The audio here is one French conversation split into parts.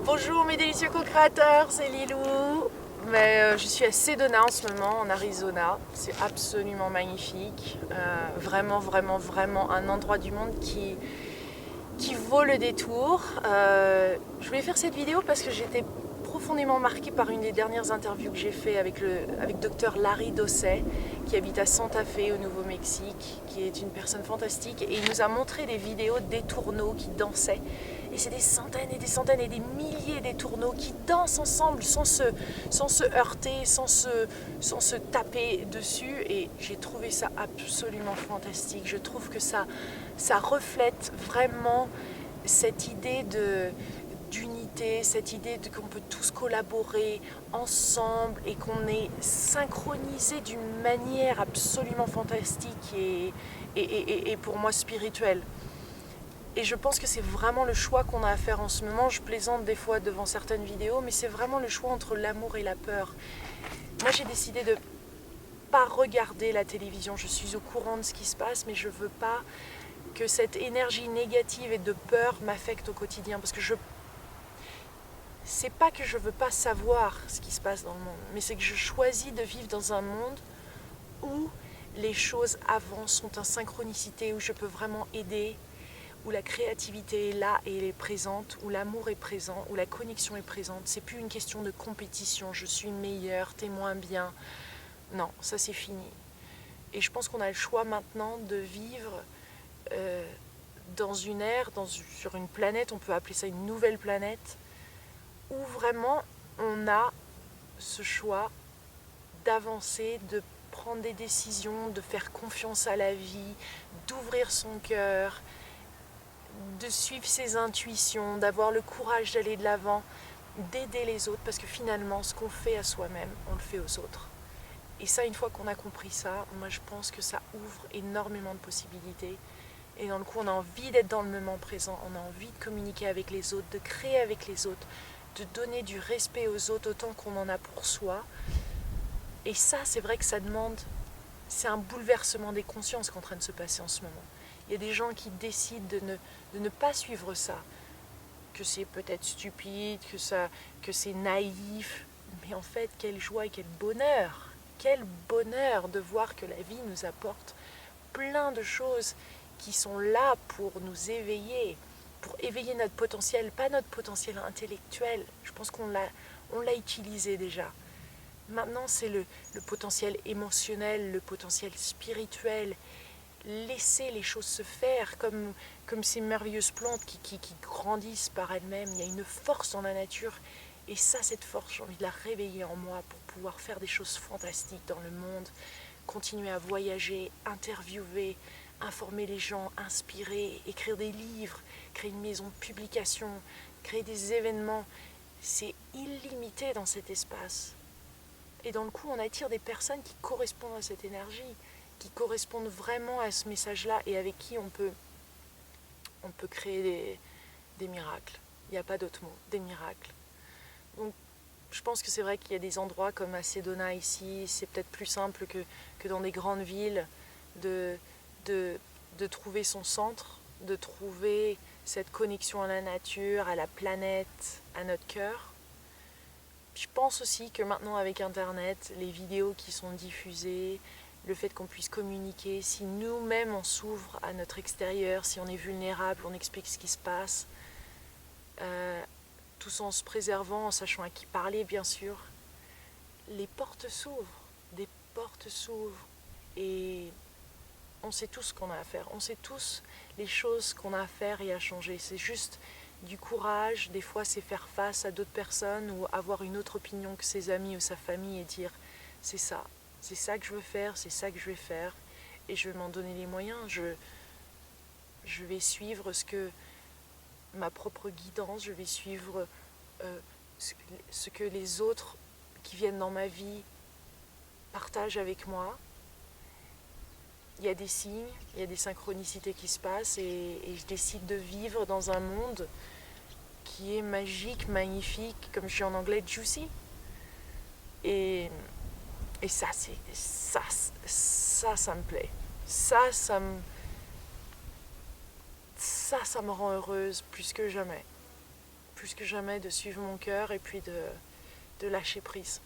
Bonjour mes délicieux co-créateurs, c'est Lilou. Je suis à Sedona en ce moment, en Arizona. C'est absolument magnifique. Vraiment, vraiment, vraiment un endroit du monde qui vaut le détour. Je voulais faire cette vidéo parce que j'étais profondément marquée par une des dernières interviews que j'ai fait avec Dr Larry Dossey, qui habite à Santa Fe au Nouveau-Mexique, qui est une personne fantastique. Et il nous a montré des vidéos d'étourneaux qui dansaient. Et c'est des centaines et des centaines et des milliers d'étourneaux qui dansent ensemble sans se heurter, sans se taper dessus. Et j'ai trouvé ça absolument fantastique. Je trouve que ça reflète vraiment cette idée d'unité, cette idée qu'on peut tous collaborer ensemble et qu'on est synchronisé d'une manière absolument fantastique et pour moi spirituelle. Et je pense que c'est vraiment le choix qu'on a à faire en ce moment. Je plaisante des fois devant certaines vidéos, mais c'est vraiment le choix entre l'amour et la peur. Moi, j'ai décidé de pas regarder la télévision. Je suis au courant de ce qui se passe, mais je veux pas que cette énergie négative et de peur m'affecte au quotidien. Parce que c'est pas que je veux pas savoir ce qui se passe dans le monde, mais c'est que je choisis de vivre dans un monde où les choses avancent, sont en synchronicité, où je peux vraiment aider, où la créativité est là et elle est présente, où l'amour est présent, où la connexion est présente. C'est plus une question de compétition, je suis meilleur, t'es moins bien. Non, ça c'est fini. Et je pense qu'on a le choix maintenant de vivre dans une ère, sur une planète, on peut appeler ça une nouvelle planète, où vraiment on a ce choix d'avancer, de prendre des décisions, de faire confiance à la vie, d'ouvrir son cœur, de suivre ses intuitions, d'avoir le courage d'aller de l'avant, d'aider les autres, parce que finalement, ce qu'on fait à soi-même, on le fait aux autres. Et ça, une fois qu'on a compris ça, moi je pense que ça ouvre énormément de possibilités. Et dans le coup, on a envie d'être dans le moment présent, on a envie de communiquer avec les autres, de créer avec les autres, de donner du respect aux autres autant qu'on en a pour soi. Et ça, c'est vrai que ça demande, c'est un bouleversement des consciences qui est en train de se passer en ce moment. Il y a des gens qui décident de ne pas suivre ça, que c'est peut-être stupide, que c'est naïf, mais en fait, quelle joie et quel bonheur de voir que la vie nous apporte plein de choses qui sont là pour nous éveiller, pour éveiller notre potentiel, pas notre potentiel intellectuel. Je pense qu'on l'a utilisé déjà. Maintenant, c'est le potentiel émotionnel, le potentiel spirituel. Laisser les choses se faire comme ces merveilleuses plantes qui grandissent par elles-mêmes. Il y a une force dans la nature. Et ça, cette force, j'ai envie de la réveiller en moi pour pouvoir faire des choses fantastiques dans le monde, continuer à voyager, interviewer, informer les gens, inspirer, écrire des livres, créer une maison de publication, créer des événements. C'est illimité dans cet espace. Et dans le coup, on attire des personnes qui correspondent à cette énergie, qui correspondent vraiment à ce message-là et avec qui on peut créer des miracles. Il n'y a pas d'autre mot, des miracles. Donc, je pense que c'est vrai qu'il y a des endroits comme à Sedona ici, c'est peut-être plus simple que dans des grandes villes de trouver son centre, de trouver cette connexion à la nature, à la planète, à notre cœur. Je pense aussi que maintenant avec Internet, les vidéos qui sont diffusées, le fait qu'on puisse communiquer, si nous-mêmes on s'ouvre à notre extérieur, si on est vulnérable, on explique ce qui se passe, tout en se préservant, en sachant à qui parler bien sûr, les portes s'ouvrent, des portes s'ouvrent et on sait tous ce qu'on a à faire, on sait tous les choses qu'on a à faire et à changer. C'est juste du courage, des fois c'est faire face à d'autres personnes ou avoir une autre opinion que ses amis ou sa famille et dire c'est ça que je veux faire, c'est ça que je vais faire et je vais m'en donner les moyens, je vais suivre ma propre guidance, je vais suivre ce que les autres qui viennent dans ma vie partagent avec moi. Il y a des signes, il y a des synchronicités qui se passent et je décide de vivre dans un monde qui est magique, magnifique, comme je dis en anglais, juicy. Et ça, ça me plaît. Ça me rend heureuse plus que jamais. plus que jamais de suivre mon cœur et puis de lâcher prise.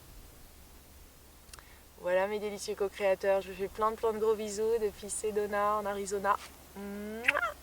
Voilà mes délicieux co-créateurs, je vous fais plein de gros bisous depuis Sedona en Arizona. Mouah.